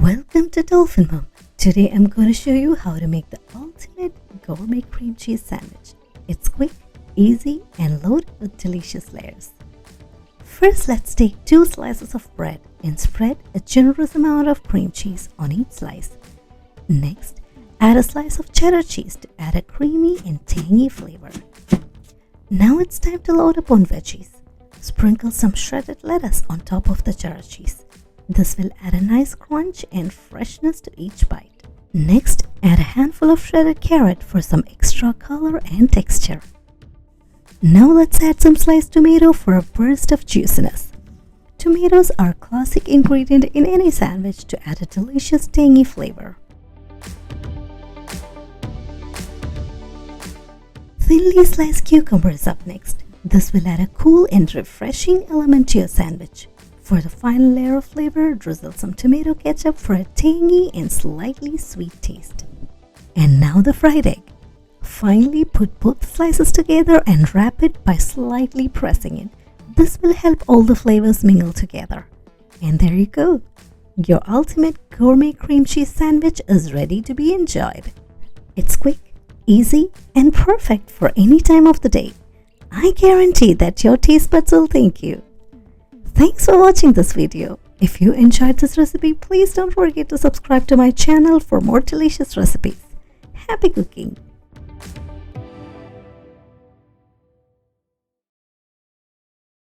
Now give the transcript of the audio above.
Welcome to Dolphin Mom. Today I'm going to show you how to make the ultimate gourmet cream cheese sandwich. It's quick, easy and loaded with delicious layers. First, let's take 2 slices of bread and spread a generous amount of cream cheese on each slice. Next, add a slice of cheddar cheese to add a creamy and tangy flavor. Now it's time to load up on veggies. Sprinkle some shredded lettuce on top of the cheddar cheese. This will add a nice crunch and freshness to each bite. Next, add a handful of shredded carrot for some extra color and texture. Now let's add some sliced tomato for a burst of juiciness. Tomatoes are a classic ingredient in any sandwich to add a delicious tangy flavor. Thinly sliced cucumber is up next. This will add a cool and refreshing element to your sandwich. For the final layer of flavor, drizzle some tomato ketchup for a tangy and slightly sweet taste. And now the fried egg. Finally, put both slices together and wrap it by slightly pressing it. This will help all the flavors mingle together. And there you go. Your ultimate gourmet cream cheese sandwich is ready to be enjoyed. It's quick, easy, and perfect for any time of the day. I guarantee that your taste buds will thank you. Thanks for watching this video. If you enjoyed this recipe, please don't forget to subscribe to my channel for more delicious recipes. Happy cooking!